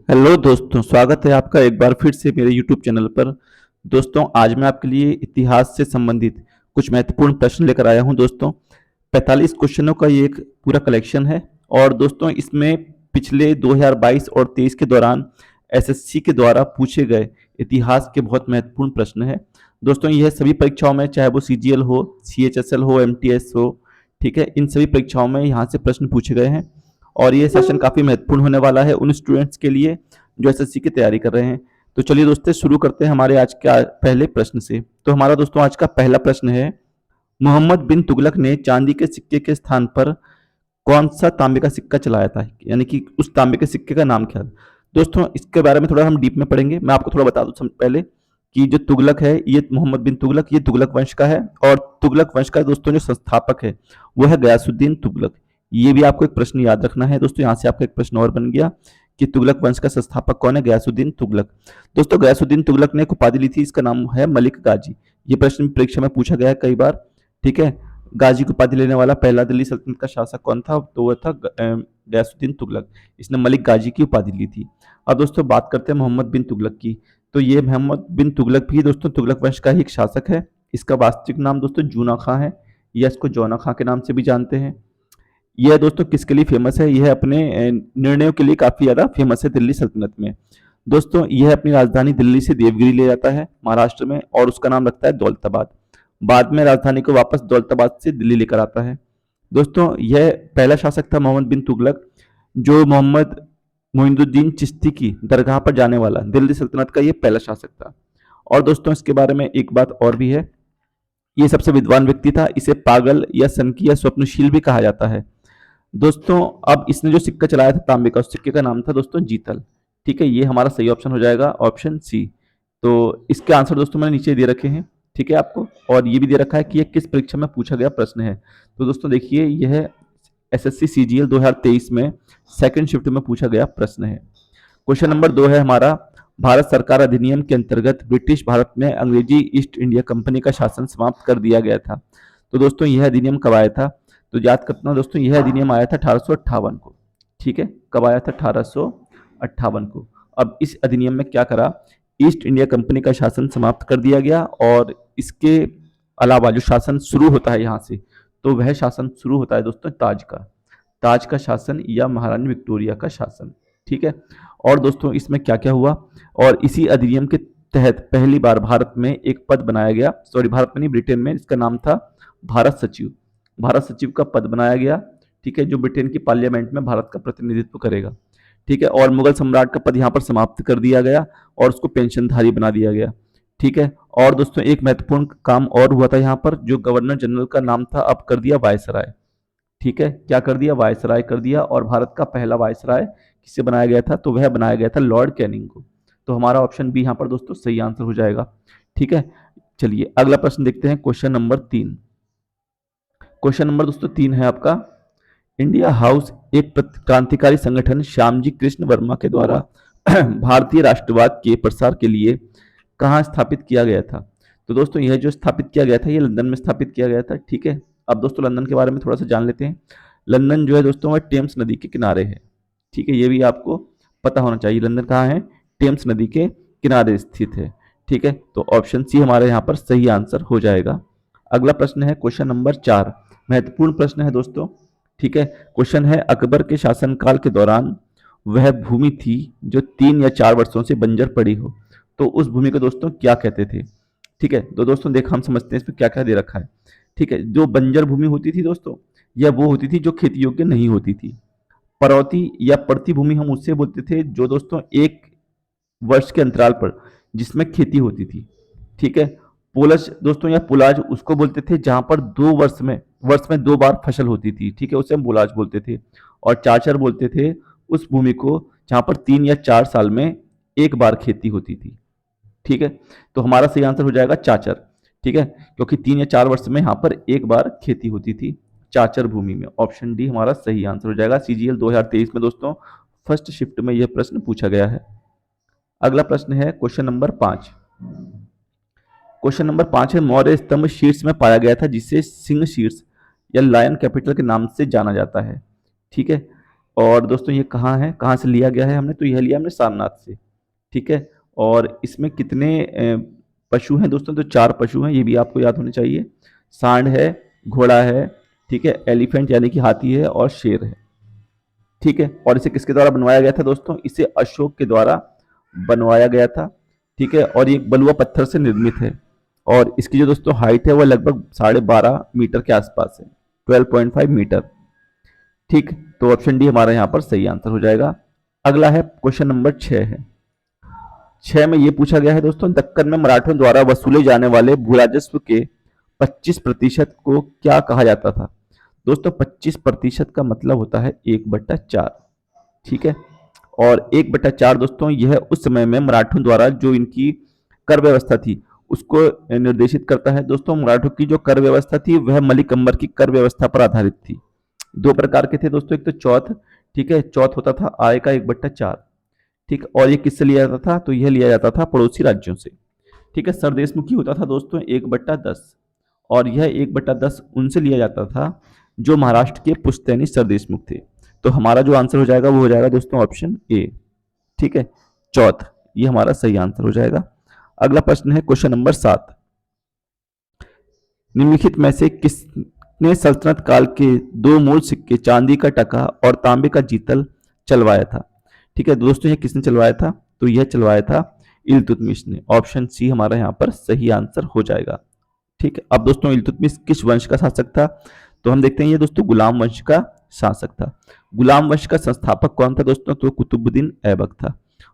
Hello दोस्तों, स्वागत है आपका एक बार फिर से मेरे यूट्यूब चैनल पर। दोस्तों, आज मैं आपके लिए इतिहास से संबंधित कुछ महत्वपूर्ण प्रश्न लेकर आया हूं। दोस्तों, 45 क्वेश्चनों का ये एक पूरा कलेक्शन है। और दोस्तों, इसमें पिछले 2022 और 23 के दौरान एसएससी के द्वारा पूछे गए इतिहास के बहुत महत्वपूर्ण प्रश्न है। दोस्तों, यह सभी परीक्षाओं में, चाहे वो सीजीएल हो, सीएचएसएल हो, एमटीएस हो, ठीक है, इन सभी परीक्षाओं में यहाँ से प्रश्न पूछे गए हैं। और ये सेशन काफी महत्वपूर्ण होने वाला है उन स्टूडेंट्स के लिए जो एसएससी की तैयारी कर रहे हैं। तो चलिए दोस्तों, शुरू करते हैं हमारे आज का पहले प्रश्न से। तो हमारा दोस्तों आज का पहला प्रश्न है, मोहम्मद बिन तुगलक ने चांदी के सिक्के के स्थान पर कौन सा तांबे का सिक्का चलाया था, यानी कि उस तांबे के सिक्के का नाम क्या था। दोस्तों, इसके बारे में थोड़ा हम डीप में पढ़ेंगे। मैं आपको थोड़ा बता दूं पहले कि जो तुगलक है, ये मोहम्मद बिन तुगलक, ये तुगलक वंश का है। और तुगलक वंश का दोस्तों जो संस्थापक है वो है गयासुद्दीन तुगलक। ये भी आपको एक प्रश्न याद रखना है दोस्तों। यहाँ से आपका एक प्रश्न और बन गया कि तुगलक वंश का संस्थापक कौन है, गयासुद्दीन तुगलक। दोस्तों, गयासुद्दीन तुगलक ने एक उपाधि ली थी, इसका नाम है मलिक गाजी। ये प्रश्न परीक्षा में पूछा गया है कई बार, ठीक है। गाजी की उपाधि लेने वाला पहला दिल्ली सल्तनत का शासक कौन था, तो वह था गयासुद्दीन तुगलक। इसने मलिक गाजी की उपाधि ली थी। अब दोस्तों बात करते हैं मोहम्मद बिन तुगलक की। तो ये मोहम्मद बिन तुगलक भी दोस्तों तुगलक वंश का ही एक शासक है। इसका वास्तविक नाम दोस्तों जूना खां है, या इसको जौना खां के नाम से भी जानते हैं। यह दोस्तों किसके लिए फेमस है, यह अपने निर्णयों के लिए काफी ज्यादा फेमस है दिल्ली सल्तनत में। दोस्तों, यह अपनी राजधानी दिल्ली से देवगिरी ले जाता है महाराष्ट्र में, और उसका नाम रखता है दौलताबाद। बाद में राजधानी को वापस दौलताबाद से दिल्ली लेकर आता है। दोस्तों, यह पहला शासक था मोहम्मद बिन तुगलक जो मोहम्मद मोइनुद्दीन चिश्ती की दरगाह पर जाने वाला दिल्ली सल्तनत का यह पहला शासक था। और दोस्तों, इसके बारे में एक बात और भी है, ये सबसे विद्वान व्यक्ति था। इसे पागल या सनकी या स्वप्नशील भी कहा जाता है। दोस्तों, अब इसने जो सिक्का चलाया था तांबे का, उस सिक्के का नाम था दोस्तों जीतल। ठीक है, ये हमारा सही ऑप्शन हो जाएगा, ऑप्शन सी। तो इसके आंसर दोस्तों मैंने नीचे दे रखे हैं, ठीक है आपको। और ये भी दे रखा है कि ये किस परीक्षा में पूछा गया प्रश्न है। तो दोस्तों देखिए, यह एसएससी सीजीएल 2023 में सेकंड शिफ्ट में पूछा गया प्रश्न है। क्वेश्चन नंबर 2 है हमारा, भारत सरकार अधिनियम के अंतर्गत ब्रिटिश भारत में अंग्रेजी ईस्ट इंडिया कंपनी का शासन समाप्त कर दिया गया था। तो दोस्तों, यह अधिनियम कब आया था, तो याद करना दोस्तों, यह अधिनियम आया था 1858 को। ठीक है, कब आया था, 1858 को। अब इस अधिनियम में क्या करा, ईस्ट इंडिया कंपनी का शासन समाप्त कर दिया गया, और इसके अलावा जो शासन शुरू होता है यहाँ से, तो वह शासन शुरू होता है दोस्तों ताज का शासन या महारानी विक्टोरिया का शासन। ठीक है। और दोस्तों, इसमें क्या क्या हुआ, और इसी अधिनियम के तहत पहली बार भारत में एक पद बनाया गया, सॉरी भारत में नहीं, ब्रिटेन में, इसका नाम था भारत सचिव। भारत सचिव का पद बनाया गया, ठीक है, जो ब्रिटेन की पार्लियामेंट में भारत का प्रतिनिधित्व करेगा। ठीक है। और मुगल सम्राट का पद यहाँ पर समाप्त कर दिया गया, और उसको पेंशनधारी बना दिया गया। ठीक है। और दोस्तों, एक महत्वपूर्ण काम और हुआ था यहाँ पर, जो गवर्नर जनरल का नाम था अब कर दिया वायसराय। ठीक है, क्या कर दिया, वायसराय कर दिया। और भारत का पहला वायसराय किससे बनाया गया था, तो वह बनाया गया था लॉर्ड कैनिंग को। तो हमारा ऑप्शन बी यहाँ पर दोस्तों सही आंसर हो जाएगा। ठीक है। चलिए अगला प्रश्न देखते हैं, क्वेश्चन नंबर 3। क्वेश्चन नंबर दोस्तों 3 है आपका, इंडिया हाउस एक क्रांतिकारी संगठन श्यामजी कृष्ण वर्मा के द्वारा भारतीय राष्ट्रवाद के प्रसार के लिए कहाँ स्थापित किया गया था। तो दोस्तों, यह जो स्थापित किया गया था, ये लंदन में स्थापित किया गया था। ठीक है। अब दोस्तों, लंदन के बारे में थोड़ा सा जान लेते हैं। लंदन जो है दोस्तों, वह टेम्स नदी के किनारे है। ठीक है, ये भी आपको पता होना चाहिए। लंदन कहाँ है, टेम्स नदी के किनारे स्थित है। ठीक है, तो ऑप्शन सी हमारे यहाँ पर सही आंसर हो जाएगा। अगला प्रश्न है क्वेश्चन नंबर 4, महत्वपूर्ण प्रश्न है दोस्तों। ठीक है, क्वेश्चन है, अकबर के शासनकाल के दौरान वह भूमि थी जो 3 या 4 वर्षों से बंजर पड़ी हो, तो उस भूमि को दोस्तों क्या कहते थे। ठीक है, तो दोस्तों देख, हम समझते हैं इसमें क्या क्या दे रखा है। ठीक है, जो बंजर भूमि होती थी दोस्तों, यह वो होती थी जो खेती योग्य नहीं होती थी। परौती या पड़ती भूमि हम उससे बोलते थे जो दोस्तों 1 वर्ष के अंतराल पर जिसमें खेती होती थी। ठीक है। पोलज दोस्तों या पुलाज उसको बोलते थे जहां पर 2 वर्ष में 2 बार फसल होती थी। ठीक है, उसे हम पुलाज बोलते थे। और चाचर बोलते थे उस भूमि को जहां पर 3 या 4 साल में एक बार खेती होती थी। ठीक है, तो हमारा सही आंसर हो जाएगा चाचर। ठीक है, क्योंकि 3 या 4 वर्ष में यहाँ पर एक बार खेती होती थी चाचर भूमि में। ऑप्शन डी हमारा सही आंसर हो जाएगा। सीजीएल 2023 में दोस्तों फर्स्ट शिफ्ट में यह प्रश्न पूछा गया है। अगला प्रश्न है क्वेश्चन नंबर 5। क्वेश्चन नंबर 5 है, मौर्य स्तंभ शीर्ष में पाया गया था जिसे सिंह शीर्ष या लायन कैपिटल के नाम से जाना जाता है। ठीक है, और दोस्तों ये कहाँ है, कहाँ से लिया गया है हमने, तो यह लिया हमने सारनाथ से। ठीक है। और इसमें कितने पशु हैं दोस्तों, तो 4 पशु हैं, ये भी आपको याद होने चाहिए। सांड है, घोड़ा है, ठीक है, एलिफेंट यानी कि हाथी है, और शेर है। ठीक है। और इसे किसके द्वारा बनवाया गया था दोस्तों, इसे अशोक के द्वारा बनवाया गया था। ठीक है। और ये बलुआ पत्थर से निर्मित है। और इसकी जो दोस्तों हाइट है वो लगभग 12.5 मीटर के आसपास है, 12.5 मीटर। ठीक। तो ऑप्शन डी हमारा यहाँ पर सही आंसर हो जाएगा। अगला है क्वेश्चन नंबर 6 है। 6 में ये पूछा गया है दोस्तों, दक्कन में मराठों द्वारा वसूले जाने वाले भूराजस्व के 25% को क्या कहा जाता था। दोस्तों 25% का मतलब होता है 1/4। ठीक है। और 1/4 दोस्तों यह उस समय में मराठों द्वारा जो इनकी कर व्यवस्था थी उसको निर्देशित करता है। दोस्तों मराठों की जो कर व्यवस्था थी वह मलिक अंबर की कर व्यवस्था पर आधारित थी। 2 प्रकार के थे दोस्तों, एक तो चौथ। ठीक है। चौथ होता था आय का 1/4। ठीक। और ये किससे लिया जाता था, तो यह लिया जाता था पड़ोसी राज्यों से। ठीक है। सरदेशमुखी होता था दोस्तों 1/10। और यह 1/10 उनसे लिया जाता था जो महाराष्ट्र के पुश्तैनी सरदेशमुख थे। तो हमारा जो आंसर हो जाएगा वो हो जाएगा दोस्तों ऑप्शन ए। ठीक है, चौथ, ये हमारा सही आंसर हो जाएगा। अगला प्रश्न है क्वेश्चन नंबर 7। निम्नलिखित में से किसने सल्तनत काल के 2 मूल सिक्के, चांदी का टका और तांबे का जीतल चलवाया था। ठीक है दोस्तों, ये किसने चलवाया था, तो यह चलवाया था इल्तुतमिश ने। ऑप्शन सी हमारा यहाँ पर सही आंसर हो जाएगा। ठीक है। अब दोस्तों इल्तुतमिश किस वंश का शासक था, तो हम देखते हैं ये दोस्तों गुलाम वंश का शासक था। गुलाम वंश का संस्थापक कौन था दोस्तों, तो कुतुबुद्दीन ऐबक था।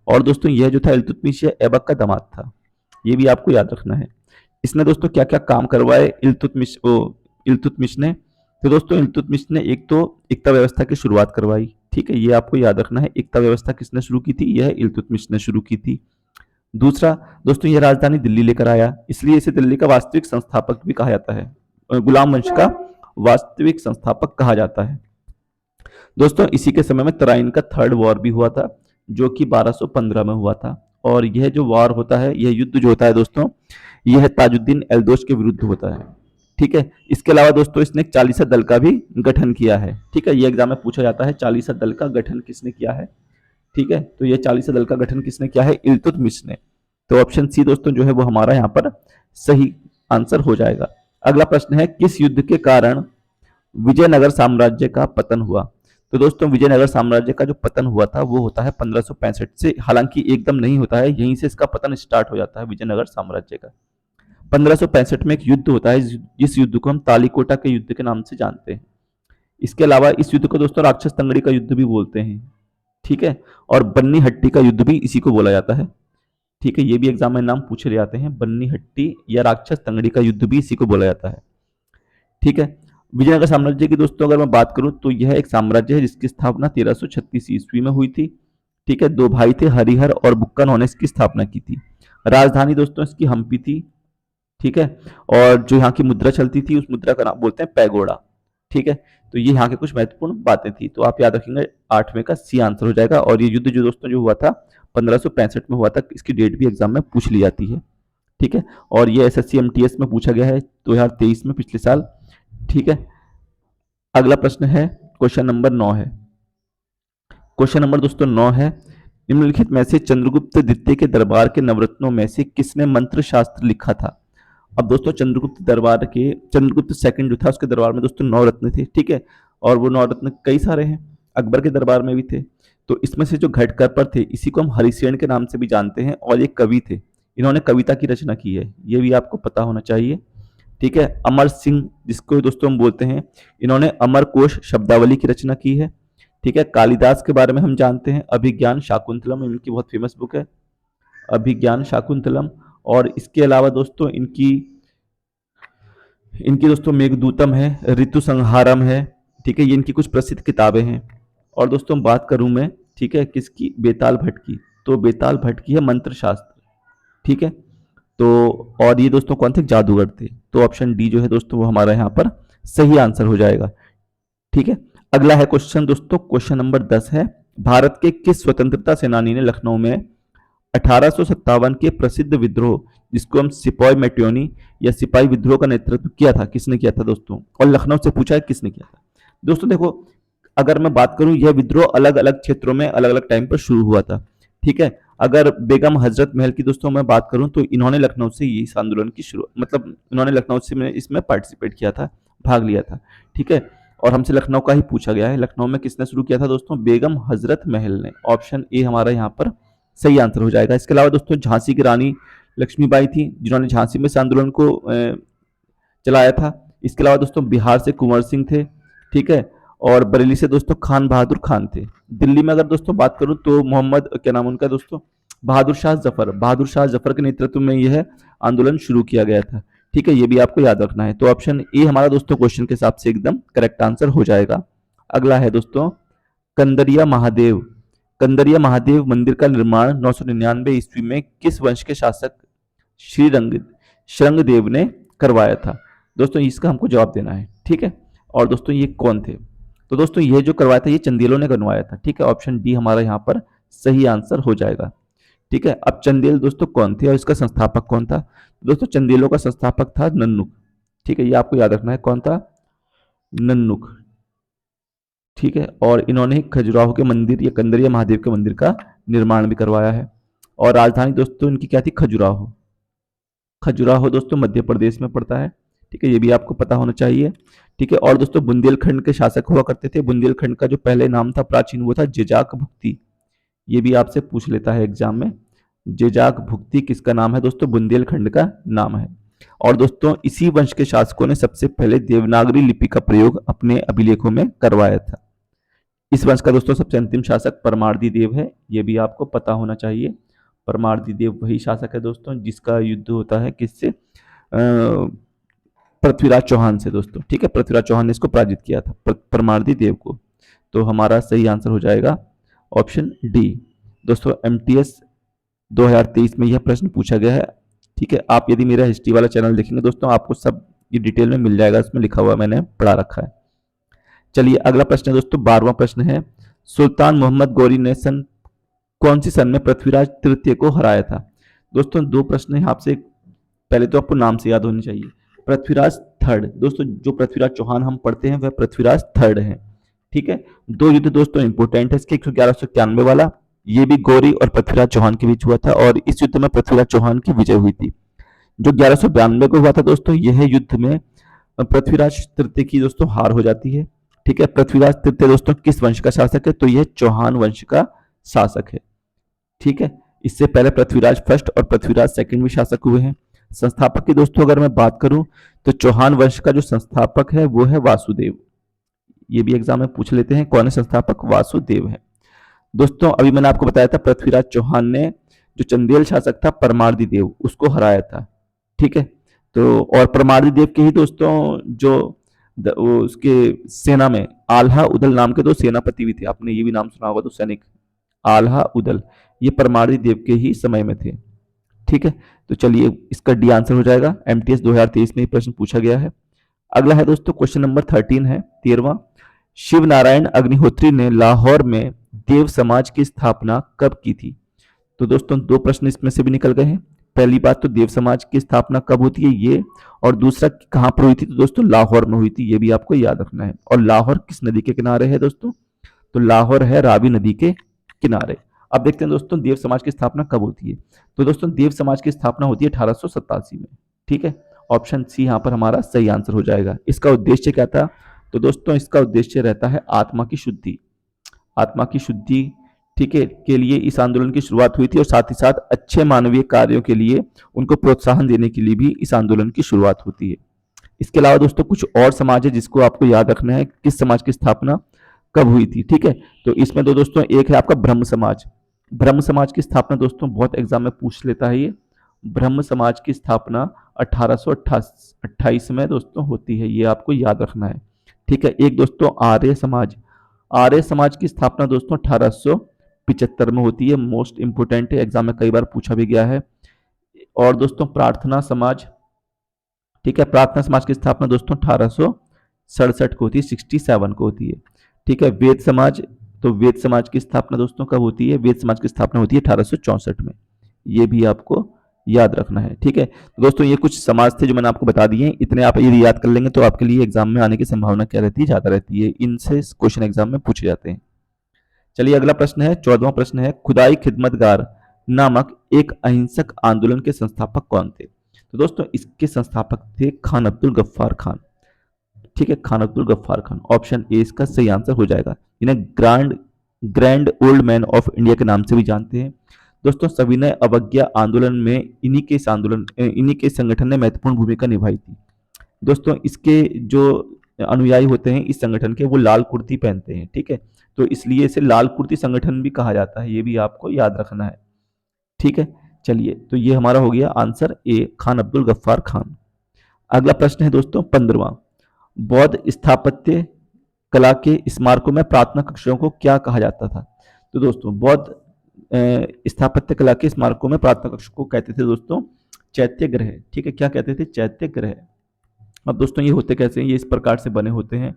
और दोस्तों यह जो था इल्तुतमिश, यह ऐबक का दामाद था, ये भी आपको याद रखना है। इसने दोस्तों क्या क्या काम करवाए इल्तुतमिश ने, तो दोस्तों इल्तुतमिश ने एक तो एकता व्यवस्था की शुरुआत करवाई। ठीक है, ये आपको याद रखना है। एकता व्यवस्था किसने शुरू की थी, यह इल्तुतमिश ने शुरू की थी। दूसरा दोस्तों यह राजधानी दिल्ली लेकर आया, इसलिए इसे दिल्ली का वास्तविक संस्थापक भी कहा जाता है, गुलाम वंश का वास्तविक संस्थापक कहा जाता है। दोस्तों इसी के समय में तराइन का 3rd वॉर भी हुआ था, जो कि 1215 में हुआ था। और यह जो वॉर होता है, यह युद्ध जो होता है दोस्तों, यह ताजुद्दीन एल्दोश के विरुद्ध होता है। ठीक है। इसके अलावा दोस्तों इसने 40 दल का भी गठन किया है। ठीक है, ये एग्जाम में पूछा जाता है 40 दल का गठन किसने किया है। ठीक है, तो ये 40 दल का गठन किसने किया है, इल्तुतमिश ने। तो ऑप्शन सी दोस्तों जो है वो हमारा यहाँ पर सही आंसर हो जाएगा। अगला प्रश्न है, किस युद्ध के कारण विजयनगर साम्राज्य का पतन हुआ। तो दोस्तों विजयनगर साम्राज्य का जो पतन हुआ था वो होता है 1565 से, हालांकि एकदम नहीं होता है, यहीं से इसका पतन स्टार्ट हो जाता है विजयनगर साम्राज्य का। 1565 में एक युद्ध होता है जिस युद्ध को हम तालीकोटा के युद्ध के नाम से जानते हैं। इसके अलावा इस युद्ध को दोस्तों राक्षस तंगड़ी का युद्ध भी बोलते हैं। ठीक है। और बन्नी हट्टी का युद्ध भी इसी को बोला जाता है। ठीक है, ये भी एग्जाम में नाम पूछे जाते हैं, बन्नी हट्टी या राक्षस तंगड़ी का युद्ध भी इसी को बोला जाता है। ठीक है। विजयनगर साम्राज्य की दोस्तों अगर मैं बात करूं तो यह एक साम्राज्य है जिसकी स्थापना 1336 ईस्वी में हुई थी। ठीक है। 2 भाई थे, हरिहर और बुक्कन, ने इसकी स्थापना की थी। राजधानी दोस्तों इसकी हम्पी थी। ठीक है। और जो यहाँ की मुद्रा चलती थी उस मुद्रा का नाम बोलते हैं पैगोडा। ठीक है। तो ये यहाँ के कुछ महत्वपूर्ण बातें थी, तो आप याद रखेंगे 8वें का सी आंसर हो जाएगा। और ये युद्ध जो दोस्तों जो हुआ था 1565 में हुआ था, इसकी डेट भी एग्जाम में पूछ ली जाती है। ठीक है। और ये एसएससी एमटीएस में पूछा गया है 2023 में, पिछले साल। ठीक है। अगला प्रश्न है क्वेश्चन नंबर 9 है। क्वेश्चन नंबर दोस्तों 9 है, निम्नलिखित में से चंद्रगुप्त द्वितीय के दरबार के नवरत्नों में से किसने मंत्र शास्त्र लिखा था। अब दोस्तों चंद्रगुप्त सेकंड जो था उसके दरबार में दोस्तों 9 रत्न थे। ठीक है। और वो 9 रत्न कई सारे हैं, अकबर के दरबार में भी थे। तो इसमें से जो घटकर पर थे इसी को हम हरिसेन के नाम से भी जानते हैं, और ये कवि थे, इन्होंने कविता की रचना की है, ये भी आपको पता होना चाहिए। ठीक है। अमर सिंह जिसको दोस्तों हम बोलते हैं, इन्होंने अमर कोश शब्दावली की रचना की है। ठीक है। कालिदास के बारे में हम जानते हैं, अभिज्ञान शाकुंतलम इनकी बहुत फेमस बुक है, अभिज्ञान शाकुंतलम। और इसके अलावा दोस्तों इनकी इनकी दोस्तों मेघदूतम है, ऋतु संहारम है। ठीक है, ये इनकी कुछ प्रसिद्ध किताबें हैं। और दोस्तों बात करूं मैं, ठीक है, किसकी, बेताल भट्ट की, तो बेताल भट्ट की है मंत्र शास्त्र। ठीक है। तो और ये दोस्तों कौन थे, जादूगर थे। तो ऑप्शन डी जो है दोस्तों वो हमारा यहाँ पर सही आंसर हो जाएगा। ठीक है। अगला है क्वेश्चन दोस्तों, क्वेश्चन नंबर 10 है, भारत के किस स्वतंत्रता सेनानी ने लखनऊ में 1857 के प्रसिद्ध विद्रोह जिसको हम सिपाही मेटियोनी या सिपाही विद्रोह का नेतृत्व किया था, किसने किया था दोस्तों। और लखनऊ से पूछा है किसने किया था। दोस्तों देखो अगर मैं बात करूं, यह विद्रोह अलग अलग क्षेत्रों में अलग अलग टाइम पर शुरू हुआ था। ठीक है। अगर बेगम हजरत महल की दोस्तों मैं बात करूं, तो इन्होंने लखनऊ से ये इस आंदोलन की शुरू, मतलब इन्होंने लखनऊ से इसमें पार्टिसिपेट किया था, भाग लिया था। ठीक है। और हमसे लखनऊ का ही पूछा गया है। लखनऊ में किसने शुरू किया था दोस्तों? बेगम हजरत महल ने। ऑप्शन ए हमारा यहाँ पर सही आंसर हो जाएगा। इसके अलावा दोस्तों झांसी की रानी लक्ष्मीबाई थी, जिन्होंने झांसी में इस आंदोलन को चलाया था। इसके अलावा दोस्तों बिहार से कुंवर सिंह थे। ठीक है। और बरेली से दोस्तों खान बहादुर खान थे। दिल्ली में अगर दोस्तों बात करूं, तो मोहम्मद, क्या नाम उनका दोस्तों, बहादुर शाह जफर के नेतृत्व में यह आंदोलन शुरू किया गया था। ठीक है। ये भी आपको याद रखना है। तो ऑप्शन ए हमारा दोस्तों क्वेश्चन के हिसाब से एकदम करेक्ट आंसर हो जाएगा। अगला है दोस्तों कंदरिया महादेव। कंदरिया महादेव मंदिर का निर्माण 999 ईस्वी में किस वंश के शासक श्रीरंग शृंगदेव ने करवाया था? दोस्तों इसका हमको जवाब देना है। ठीक है। और दोस्तों ये कौन थे? तो दोस्तों ये जो करवाया था, ये चंदेलों ने करवाया था। ठीक है। ऑप्शन डी हमारा यहाँ पर सही आंसर हो जाएगा। ठीक है। अब चंदेल दोस्तों कौन थे और इसका संस्थापक कौन था? दोस्तों चंदेलों का संस्थापक था नन्नुक। ठीक है। ये आपको याद रखना है, कौन था? नन्नुक। ठीक है। और इन्होंने खजुराहो के मंदिर या कंदरिया महादेव के मंदिर का निर्माण भी करवाया है। और राजधानी दोस्तों इनकी क्या थी? खजुराहो। खजुराहो दोस्तों मध्य प्रदेश में पड़ता है। ठीक है। ये भी आपको पता होना चाहिए। ठीक है। और दोस्तों बुंदेलखंड के शासक हुआ करते थे। बुंदेलखंड का जो पहले नाम था प्राचीन, वो था जेजाक भुक्ति। ये भी आपसे पूछ लेता है एग्जाम में। जेजाक भुक्ति किसका नाम है दोस्तों? बुंदेलखंड का नाम है। और दोस्तों इसी वंश के शासकों ने सबसे पहले देवनागरी लिपि का प्रयोग अपने अभिलेखों में करवाया था। इस वंश का दोस्तों सबसे अंतिम शासक परमार्दी देव है। ये भी आपको पता होना चाहिए। परमार्दी देव वही शासक है दोस्तों जिसका युद्ध होता है किससे? पृथ्वीराज चौहान से दोस्तों। ठीक है। पृथ्वीराज चौहान ने इसको पराजित किया था, परमार्दी देव को। तो हमारा सही आंसर हो जाएगा ऑप्शन डी। दोस्तों एमटीएस 2023 में यह प्रश्न पूछा गया है। ठीक है। आप यदि मेरा हिस्ट्री वाला चैनल देखेंगे दोस्तों, आपको सब ये डिटेल में मिल जाएगा, इसमें लिखा हुआ मैंने पढ़ा रखा है। चलिए अगला प्रश्न है दोस्तों, 12वां प्रश्न है। सुल्तान मोहम्मद गौरी ने कौन सी सन में पृथ्वीराज तृतीय को हराया था? दोस्तों दो प्रश्न है आपसे, पहले तो आपको नाम से याद होनी चाहिए। पृथ्वीराज थर्ड दोस्तों, जो पृथ्वीराज चौहान हम पढ़ते हैं वह पृथ्वीराज थर्ड है। ठीक है। दो युद्ध दोस्तों इंपोर्टेंट है इसके, 1191 वाला, ये भी गौरी और पृथ्वीराज चौहान के बीच हुआ था और इस युद्ध में पृथ्वीराज चौहान की विजय हुई थी। जो 1192 को हुआ था दोस्तों, यह युद्ध में पृथ्वीराज तृतीय की दोस्तों हार हो जाती है। ठीक है। पृथ्वीराज तृतीय दोस्तों किस वंश का शासक है? तो यह चौहान वंश का शासक है। ठीक है। इससे पहले पृथ्वीराज फर्स्ट और पृथ्वीराज सेकंड भी शासक हुए हैं। संस्थापक की दोस्तों अगर मैं बात करूं, तो चौहान वंश का जो संस्थापक है वो है वासुदेव। ये भी एग्जाम में पूछ लेते हैं, कौन है संस्थापक? वासुदेव है। दोस्तों अभी मैंने आपको बताया था पृथ्वीराज चौहान ने जो चंदेल शासक था परमार्दी देव, उसको हराया था। ठीक है। तो और परमार्दी देव के ही दोस्तों जो उसके सेना में आल्हा उदल नाम के दो सेनापति भी थे, आपने ये भी नाम सुना होगा, तो सैनिक आल्हा उदल, ये परमार्दी देव के ही समय में थे। ठीक है। तो चलिए इसका डी आंसर हो जाएगा। एमटीएस 2023 में प्रश्न पूछा गया है। अगला है दोस्तों क्वेश्चन नंबर 13 है, 13वां। शिव नारायण अग्निहोत्री ने लाहौर में देव समाज की स्थापना कब की थी? तो दोस्तों दो प्रश्न इसमें से भी निकल गए हैं। पहली बात तो देव समाज की स्थापना कब होती है ये, और दूसरा कहां पर हुई थी? तो दोस्तों लाहौर में हुई थी। ये भी आपको याद रखना है। और लाहौर किस नदी के किनारे है दोस्तों? तो लाहौर है रावी नदी के किनारे। अब देखते हैं दोस्तों देव समाज की स्थापना कब होती है। तो दोस्तों देव समाज की स्थापना होती है 1887 में। ठीक है। ऑप्शन सी यहाँ पर हमारा सही आंसर हो जाएगा। इसका उद्देश्य क्या था? तो दोस्तों इसका उद्देश्य रहता है आत्मा की शुद्धि। आत्मा की शुद्धि, ठीक है, के लिए इस आंदोलन की शुरुआत हुई थी और साथ ही साथ अच्छे मानवीय कार्यों के लिए उनको प्रोत्साहन देने के लिए भी इस आंदोलन की शुरुआत होती है। इसके अलावा दोस्तों कुछ और समाज है जिसको आपको याद रखना है, किस समाज की स्थापना कब हुई थी। ठीक है। तो इसमें तो दोस्तों एक है आपका ब्रह्म समाज। ब्रह्म समाज की स्थापना दोस्तों बहुत एग्जाम में पूछ लेता है ये। ब्रह्म समाज की स्थापना 1828 में दोस्तों होती है, ये आपको याद रखना है। ठीक है। एक दोस्तों आर्य समाज। आर्य समाज की स्थापना दोस्तों 1875 में होती है। मोस्ट इंपोर्टेंट है, एग्जाम में कई बार पूछा भी गया है। और दोस्तों प्रार्थना समाज, ठीक है, प्रार्थना समाज की स्थापना दोस्तों 1867 को होती है, 67 को होती है। ठीक है। वेद समाज, तो वेद समाज की स्थापना दोस्तों कब होती है? वेद समाज की स्थापना होती है 1864 में। ये भी आपको याद रखना है। ठीक है, तो दोस्तों ये कुछ समाज थे जो मैंने आपको बता दिए हैं। इतने आप यदि याद कर लेंगे तो आपके लिए एग्जाम में आने की संभावना क्या रहती है, ज्यादा रहती है। इनसे क्वेश्चन एग्जाम में पूछे जाते हैं। चलिए अगला प्रश्न है, 14वां प्रश्न है, खुदाई खिदमतगार नामक एक अहिंसक आंदोलन के संस्थापक कौन थे? तो दोस्तों इसके संस्थापक थे खान अब्दुल गफ्फार खान। ठीक है, खान अब्दुल गफ्फार खान, ऑप्शन ए इसका सही आंसर हो जाएगा। इन्हें grand grand old man of India के नाम से भी जानते हैं। दोस्तों सविनय अवज्ञा आंदोलन में इन्हीं के संगठन ने महत्वपूर्ण भूमिका निभाई थी। दोस्तों इसके जो अनुयायी होते हैं इस संगठन के, वो लाल कुर्ती पहनते हैं। ठीक है, तो इसलिए इसे लाल कुर्ती संगठन भी कहा जाता है, ये भी आपको याद रखना है। ठीक है, चलिए तो ये हमारा हो गया आंसर ए, खान अब्दुल गफ्फार खान। अगला प्रश्न है दोस्तों 15वां, बौद्ध स्थापत्य कला के स्मारकों में प्रार्थना कक्षों को क्या कहा जाता था? तो दोस्तों बौद्ध स्थापत्य कला के स्मारकों में प्रार्थना कक्ष को कहते थे दोस्तों चैत्य ग्रह। ठीक है, क्या कहते थे? चैत्य ग्रह। अब दोस्तों ये होते कैसे हैं? ये इस प्रकार से बने होते हैं।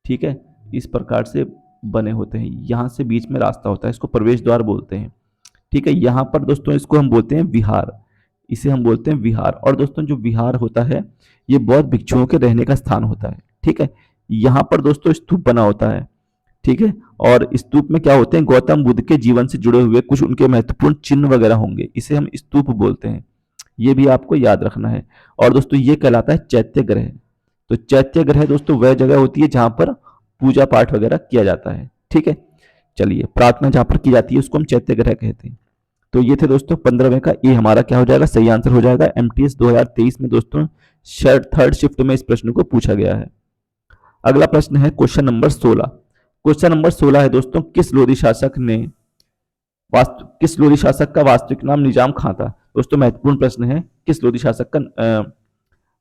ठीक है, इस प्रकार से बने होते हैं। यहाँ से बीच में रास्ता होता है, इसको प्रवेश द्वार बोलते हैं। ठीक है, यहाँ पर दोस्तों इसको हम बोलते हैं विहार, इसे हम बोलते हैं विहार। और दोस्तों जो विहार होता है ये बौद्ध भिक्षुओं के रहने का स्थान होता है। ठीक है, यहाँ पर दोस्तों स्तूप बना होता है। ठीक है, और स्तूप में क्या होते हैं? गौतम बुद्ध के जीवन से जुड़े हुए कुछ उनके महत्वपूर्ण चिन्ह वगैरह होंगे, इसे हम स्तूप बोलते हैं। ये भी आपको याद रखना है। और दोस्तों ये कहलाता है चैत्य ग्रह। तो चैत्य ग्रह दोस्तों वह जगह होती है जहां पर पूजा पाठ वगैरह किया जाता है। ठीक है, चलिए प्रार्थना जहां पर की जाती है उसको हम चैत्य ग्रह कहते हैं। तो ये थे दोस्तों 15वें का, ये हमारा क्या हो जाएगा? सही आंसर हो जाएगा। एमटीएस 2023 में दोस्तों थर्ड शिफ्ट में इस प्रश्न को पूछा गया है। अगला प्रश्न है क्वेश्चन नंबर 16। क्वेश्चन नंबर 16 है दोस्तों, किस लोधी शासक का वास्तविक नाम निजाम खां था? दोस्तों महत्वपूर्ण प्रश्न है, किस लोधी शासक का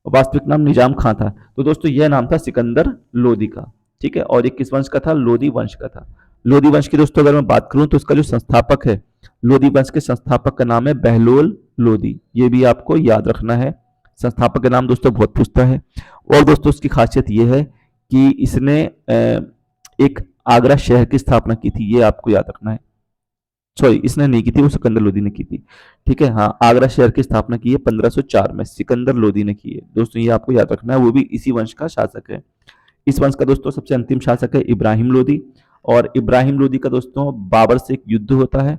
वास्तविक नाम निजाम खां था? तो दोस्तों यह नाम था सिकंदर लोधी का। ठीक है, और ये किस वंश का था? लोधी वंश का था। लोधी वंश की दोस्तों अगर मैं बात करूं तो इसका जो संस्थापक है, लोधी वंश के संस्थापक का नाम है बहलोल लोधी। ये भी आपको याद रखना है। संस्थापक का नाम दोस्तों बहुत पूछता है। और दोस्तों उसकी खासियत यह है कि इसने एक आगरा शहर की स्थापना की थी, ये आपको याद रखना है। सॉरी, इसने नहीं की थी, वो सिकंदर लोधी ने की थी। ठीक है, हाँ, आगरा शहर की स्थापना की है 1504 में, सिकंदर लोधी ने की है। दोस्तों ये आपको याद रखना है, वो भी इसी वंश का शासक है। इस वंश का दोस्तों सबसे अंतिम शासक है इब्राहिम लोधी। और इब्राहिम लोधी का दोस्तों बाबर से एक युद्ध होता है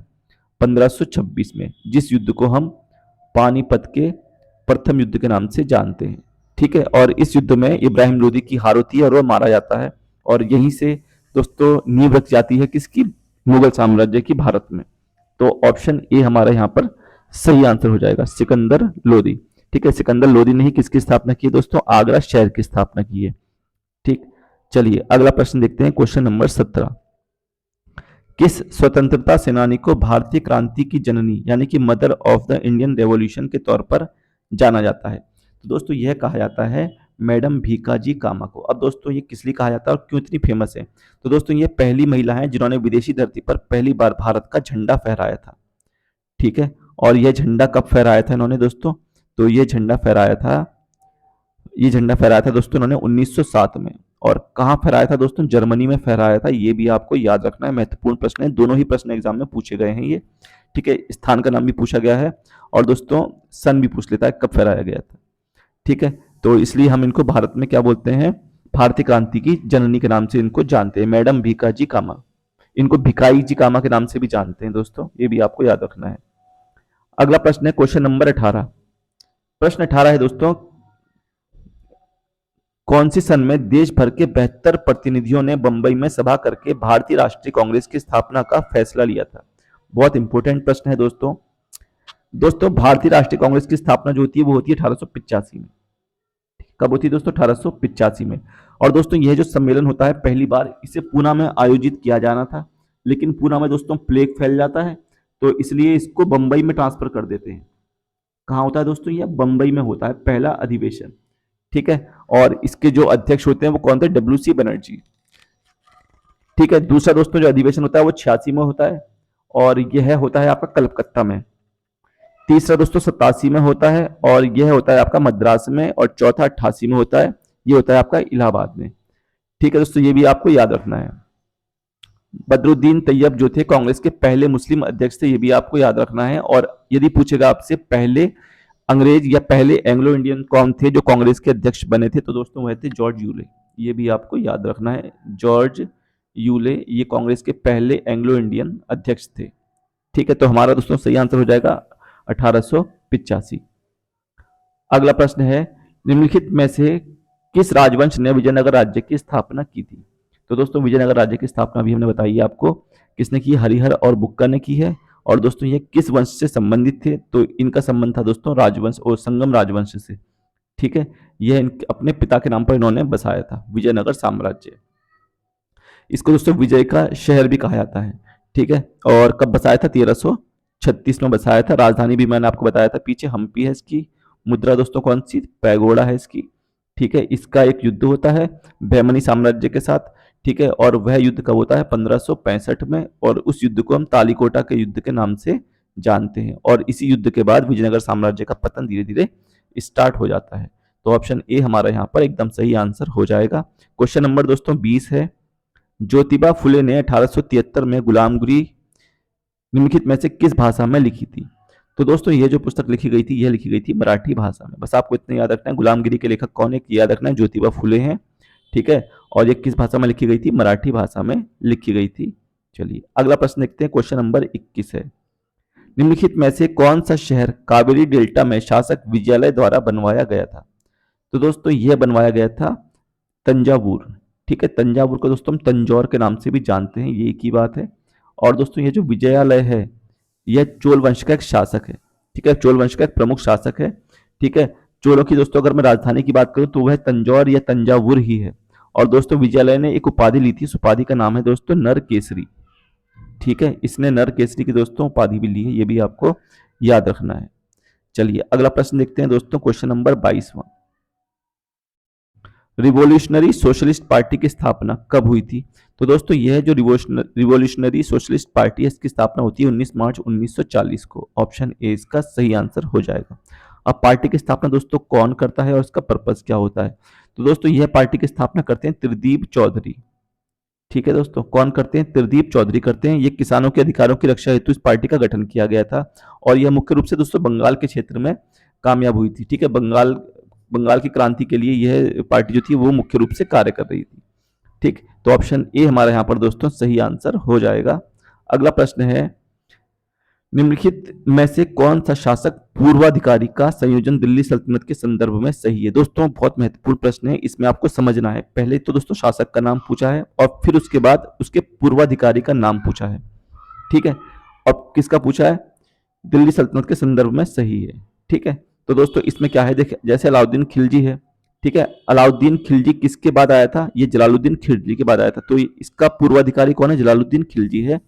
1526 में, जिस युद्ध को हम पानीपत के प्रथम युद्ध के नाम से जानते हैं। ठीक है, और इस युद्ध में इब्राहिम लोधी की हार होती है और वह मारा जाता है। और यहीं से दोस्तों नींव रख जाती है किसकी? मुगल साम्राज्य की, भारत में। तो ऑप्शन ए हमारा यहाँ पर सही आंसर हो जाएगा, सिकंदर लोधी। ठीक है, सिकंदर लोधी ने ही किसकी स्थापना की है दोस्तों? आगरा शहर की स्थापना की है। ठीक, चलिए अगला प्रश्न देखते हैं, क्वेश्चन नंबर 17। किस स्वतंत्रता सेनानी को भारतीय क्रांति की जननी यानी कि mother of the Indian revolution के तौर पर जाना जाता है? तो दोस्तों यह कहा जाता है मैडम भीकाजी कामा को। अब दोस्तों ये किस लिए कहा जाता है और क्यों इतनी फेमस है? तो दोस्तों ये पहली महिला है जिन्होंने विदेशी धरती पर पहली बार भारत का झंडा फहराया था। ठीक है, और यह झंडा कब फहराया था इन्होंने दोस्तों? तो ये झंडा फहराया था दोस्तों इन्होंने 1907 में। और कहाँ फहराया था दोस्तों? जर्मनी में फहराया था। ये भी आपको याद रखना है, महत्वपूर्ण प्रश्न है, दोनों ही प्रश्न एग्जाम में पूछे गए हैं ये। ठीक है, स्थान का नाम भी पूछा गया है और दोस्तों सन भी पूछ लेता है कब फहराया गया था। ठीक है, तो इसलिए हम इनको भारत में क्या बोलते हैं? भारतीय क्रांति की जननी के नाम से इनको जानते हैं, मैडम भीकाजी कामा। इनको भिकाई जी कामा के नाम से भी जानते हैं दोस्तों, ये भी आपको याद रखना है। अगला प्रश्न है क्वेश्चन नंबर 18। प्रश्न 18 है दोस्तों, कौन सी सन में देश भर के 72 प्रतिनिधियों ने बंबई में सभा करके भारतीय राष्ट्रीय कांग्रेस की स्थापना का फैसला लिया था? बहुत इंपॉर्टेंट प्रश्न है दोस्तों। भारतीय राष्ट्रीय कांग्रेस की स्थापना जो होती है वो होती है 1885 में। कब होती है दोस्तों? 1885 में। और दोस्तों यह जो सम्मेलन होता है पहली बार इसे पूना में आयोजित किया जाना था, लेकिन पूना में दोस्तों प्लेग फैल जाता है, तो इसलिए इसको बंबई में ट्रांसफर कर देते हैं। कहाँ होता है दोस्तों? यह बंबई में होता है पहला अधिवेशन। ठीक है, और इसके जो अध्यक्ष होते हैं वो कौन थे? डब्ल्यूसी बनर्जी। ठीक है, दूसरा दोस्तों जो अधिवेशन होता है वो 86 में होता है और यह होता है आपका कलकत्ता में। तीसरा दोस्तों 87 में होता है और यह होता है आपका मद्रास में। और चौथा 88 में होता है, ये होता है आपका इलाहाबाद में। ठीक है दोस्तों, ये भी आपको याद रखना है। बदरुद्दीन तैयब जो थे कांग्रेस के पहले मुस्लिम अध्यक्ष थे, ये भी आपको याद रखना है। और यदि पूछेगा आपसे पहले अंग्रेज या पहले एंग्लो इंडियन कौन थे जो कांग्रेस के अध्यक्ष बने थे, तो दोस्तों वह थे जॉर्ज यूले। ये भी आपको याद रखना है, जॉर्ज यूले ये कांग्रेस के पहले एंग्लो इंडियन अध्यक्ष थे। ठीक है, तो हमारा दोस्तों सही आंसर हो जाएगा 1885। अगला प्रश्न है, निम्नलिखित में से किस राजवंश ने विजयनगर राज्य की स्थापना की थी? तो दोस्तों विजयनगर राज्य की स्थापना भी हमने बताई है आपको, किसने की? हरिहर और बुक्का ने की है। और दोस्तों ये किस वंश से संबंधित थे? तो इनका संबंध था दोस्तों राजवंश और संगम राजवंश से। ठीक है, यह अपने पिता के नाम पर इन्होंने बसाया था विजयनगर साम्राज्य। इसको दोस्तों विजय का शहर भी कहा जाता है। ठीक है, और कब बसाया था? 1336 में बसाया था। राजधानी भी मैंने आपको बताया था पीछे, हम्पी है इसकी। मुद्रा दोस्तों कौन सी? पैगोडा है इसकी। ठीक है, इसका एक युद्ध होता है बहमनी साम्राज्य के साथ। ठीक है, और वह युद्ध कब होता है? 1565 में, और उस युद्ध को हम तालीकोटा के युद्ध के नाम से जानते हैं। और इसी युद्ध के बाद विजयनगर साम्राज्य का पतन धीरे धीरे स्टार्ट हो जाता है। तो ऑप्शन ए हमारा यहाँ पर एकदम सही आंसर हो जाएगा। क्वेश्चन नंबर दोस्तों 20 है, ज्योतिबा फुले ने 1873 में गुलामगिरी निम्नलिखित में से किस भाषा में लिखी थी? तो दोस्तों ये जो पुस्तक लिखी गई थी, यह लिखी गई थी मराठी भाषा में। बस आपको इतना याद रखना है, गुलामगिरी के लेखक कौन है याद रखना है, ज्योतिबा फुले हैं। ठीक है, और ये किस भाषा में लिखी गई थी? मराठी भाषा में लिखी गई थी। चलिए अगला प्रश्न देखते हैं, क्वेश्चन नंबर 21 है, निम्नलिखित में से कौन सा शहर कावेरी डेल्टा में शासक विजयालय द्वारा बनवाया गया था? तो दोस्तों यह बनवाया गया था तंजावुर। ठीक है, तंजावुर को दोस्तों हम तंजौर के नाम से भी जानते हैं, ये एक ही बात है। और दोस्तों ये जो विजयालय है, यह चोल वंश का एक शासक है। ठीक है, चोल वंश का एक प्रमुख शासक है। ठीक है, चोलों की दोस्तों अगर मैं राजधानी की बात करूं तो वह तंजौर या तंजावुर ही है। और दोस्तों विजयालय ने एक उपाधि ली थी, उस उपाधि का नाम है दोस्तों नर केसरी। ठीक है, इसने नर केसरी की दोस्तों उपाधि भी ली है, ये भी आपको याद रखना है। चलिए अगला प्रश्न देखते हैं दोस्तों, क्वेश्चन नंबर 22वां, रिवोल्यूशनरी सोशलिस्ट पार्टी की स्थापना कब हुई थी? तो दोस्तों यह जो रिवोल्यूशनरी सोशलिस्ट पार्टी है, इसकी स्थापना होती है 19 मार्च 1940 को। ऑप्शन ए इसका सही आंसर हो जाएगा। अब पार्टी की स्थापना दोस्तों कौन करता है और इसका पर्पस क्या होता है? तो दोस्तों यह पार्टी की स्थापना करते हैं त्रिदीप चौधरी। ठीक है दोस्तों, कौन करते हैं? त्रिदीप चौधरी करते हैं। ये किसानों के अधिकारों की रक्षा हेतु इस पार्टी का गठन किया गया था, और यह मुख्य रूप से दोस्तों बंगाल के क्षेत्र में कामयाब हुई थी। ठीक है, बंगाल बंगाल की क्रांति के लिए यह पार्टी जो थी वो मुख्य रूप से कार्य कर रही थी। ठीक, तो ऑप्शन ए हमारा यहाँ पर दोस्तों सही आंसर हो जाएगा। अगला प्रश्न है, निम्नलिखित में से कौन सा शासक पूर्वाधिकारी का संयोजन दिल्ली सल्तनत के संदर्भ में सही है? दोस्तों बहुत महत्वपूर्ण प्रश्न है, इसमें आपको समझना है। पहले तो दोस्तों शासक का नाम पूछा है और फिर उसके बाद उसके पूर्वाधिकारी का नाम पूछा है। ठीक है, और किसका पूछा है? दिल्ली सल्तनत के संदर्भ में सही है। ठीक है, तो दोस्तों इसमें क्या है, देखिए जैसे अलाउद्दीन खिलजी है। ठीक है, अलाउद्दीन खिलजी किसके बाद आया था? ये जलालुद्दीन खिलजी के बाद आया था, तो इसका पूर्वाधिकारी कौन है? जलालुद्दीन खिलजी है।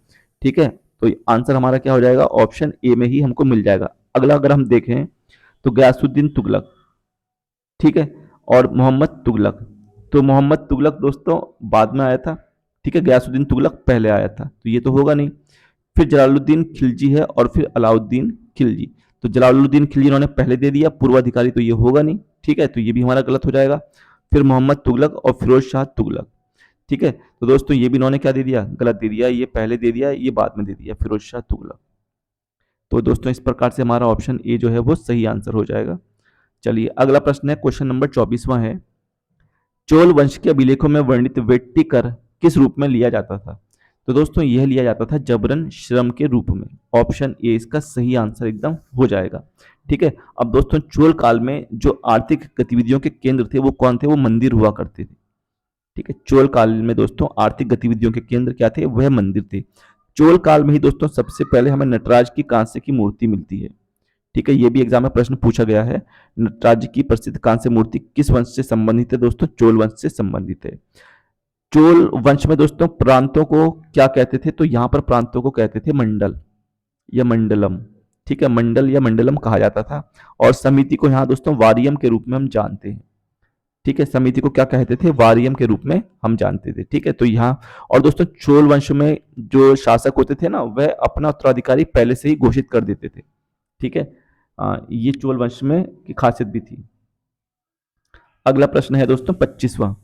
ठीक है, तो आंसर हमारा क्या हो जाएगा? ऑप्शन ए में ही हमको मिल जाएगा। अगला अगर हम देखें तो गयासुद्दीन तुगलक। ठीक है, और मोहम्मद तुगलक। तो मोहम्मद तुगलक दोस्तों बाद में आया था। ठीक है, गयासुद्दीन तुगलक पहले आया था, तो ये तो होगा नहीं। फिर जलालुद्दीन खिलजी है और फिर अलाउद्दीन खिलजी। तो जलालुद्दीन खिलजी इन्होंने पहले दे दिया, पूर्वाधिकारी तो ये होगा नहीं। ठीक है, तो ये भी हमारा गलत हो जाएगा। फिर मोहम्मद तुगलक और फिरोज शाह तुगलक। ठीक है, तो दोस्तों ये भी इन्होंने क्या दे दिया? गलत दे दिया। ये पहले दे दिया, ये बाद में दे दिया, फिरोज शाह तुगलक। तो दोस्तों इस प्रकार से हमारा ऑप्शन ए जो है वो सही आंसर हो जाएगा। चलिए अगला प्रश्न है, क्वेश्चन नंबर 24वां है, चोल वंश के अभिलेखों में वर्णित वेट्टी कर किस रूप में लिया जाता था? तो दोस्तों यह लिया जाता था जबरन श्रम के रूप में। ऑप्शन ए इसका सही आंसर एकदम हो जाएगा। ठीक है, अब दोस्तों चोल काल में जो आर्थिक गतिविधियों के केंद्र थे वो कौन थे? वो मंदिर हुआ करते थे। ठीक है, चोल काल में दोस्तों आर्थिक गतिविधियों के केंद्र क्या थे? वह मंदिर थे। चोल काल में ही दोस्तों सबसे पहले हमें नटराज की कांस्य की मूर्ति मिलती है। ठीक है, ये भी एग्जाम में प्रश्न पूछा गया है। नटराज की प्रसिद्ध कांस्य मूर्ति किस वंश से संबंधित है? दोस्तों चोल वंश से संबंधित है। चोल वंश में दोस्तों प्रांतों को क्या कहते थे? तो यहाँ पर प्रांतों को कहते थे मंडल या मंडलम। ठीक है, मंडल या मंडलम कहा जाता था। और समिति को यहाँ दोस्तों वारियम के रूप में हम जानते हैं। ठीक है, समिति को क्या कहते थे? वारियम के रूप में हम जानते थे। ठीक है, तो यहाँ और दोस्तों चोल वंश में जो शासक होते थे ना, वह अपना उत्तराधिकारी पहले से ही घोषित कर देते थे। ठीक है, ये चोल वंश में की खासियत भी थी। अगला प्रश्न है दोस्तों 25वां,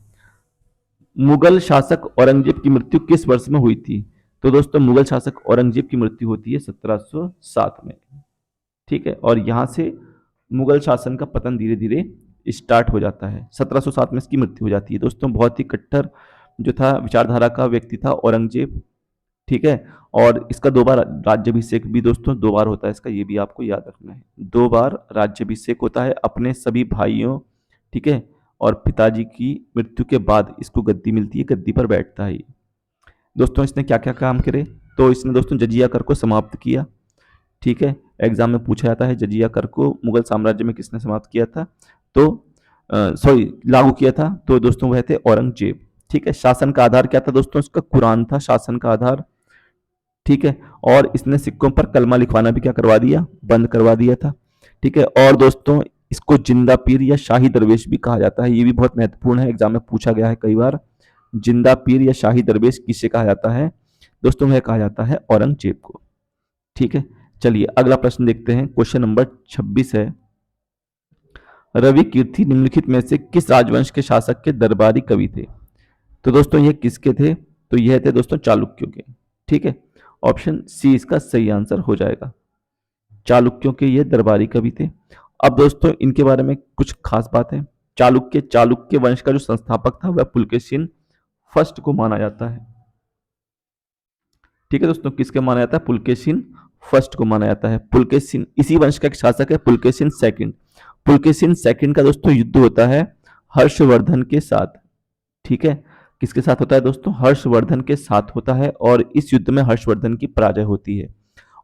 मुगल शासक औरंगजेब की मृत्यु किस वर्ष में हुई थी? तो दोस्तों मुगल शासक औरंगजेब की मृत्यु होती है 1707 में। ठीक है, और यहाँ से मुगल शासन का पतन धीरे धीरे स्टार्ट हो जाता है। 1707 में इसकी मृत्यु हो जाती है। दोस्तों बहुत ही कट्टर जो था विचारधारा का व्यक्ति था औरंगजेब। ठीक है, और इसका 2 बार राज्याभिषेक भी दोस्तों 2 बार होता है इसका, ये भी आपको याद रखना है। 2 बार राज्याभिषेक होता है अपने सभी भाइयों, ठीक है, और पिताजी की मृत्यु के बाद इसको गद्दी मिलती है, गद्दी पर बैठता है। दोस्तों इसने क्या क्या काम करे, तो इसने दोस्तों जजिया कर को समाप्त किया। ठीक है, एग्जाम में पूछा जाता है जजिया कर को मुगल साम्राज्य में किसने समाप्त किया था, तो सॉरी लागू किया था, तो दोस्तों वह थे औरंगजेब। ठीक है, शासन का आधार क्या था दोस्तों, इसका कुरान था शासन का आधार। ठीक है, और इसने सिक्कों पर कलमा लिखवाना भी क्या करवा दिया, बंद करवा दिया था। ठीक है, और दोस्तों इसको जिंदा पीर या शाही दरवेश भी कहा जाता है, ये भी बहुत महत्वपूर्ण है, एग्जाम में पूछा गया है कई बार। जिंदा पीर या शाही दरवेश किसे कहा जाता है दोस्तों, वह कहा जाता है औरंगजेब को। ठीक है, चलिए अगला प्रश्न देखते हैं। क्वेश्चन नंबर 26 है, रवि कीर्ति निम्नलिखित में से किस राजवंश के शासक के दरबारी कवि थे। तो दोस्तों ये किसके थे, तो यह थे दोस्तों चालुक्यों के। ठीक है, ऑप्शन सी इसका सही आंसर हो जाएगा। चालुक्यों के ये दरबारी कवि थे। अब दोस्तों इनके बारे में कुछ खास बात है। चालुक्य वंश का जो संस्थापक था वह पुलकेशिन फर्स्ट को माना जाता है। ठीक है दोस्तों, किसके माना जाता है, पुलकेशिन फर्स्ट को माना जाता है। पुलकेशिन इसी वंश का एक शासक है पुलकेशिन सेकंड। पुलकेशिन सेकंड का दोस्तों युद्ध होता है हर्षवर्धन के साथ। ठीक है, किसके साथ होता है दोस्तों, हर्षवर्धन के साथ होता है, और इस युद्ध में हर्षवर्धन की पराजय होती है।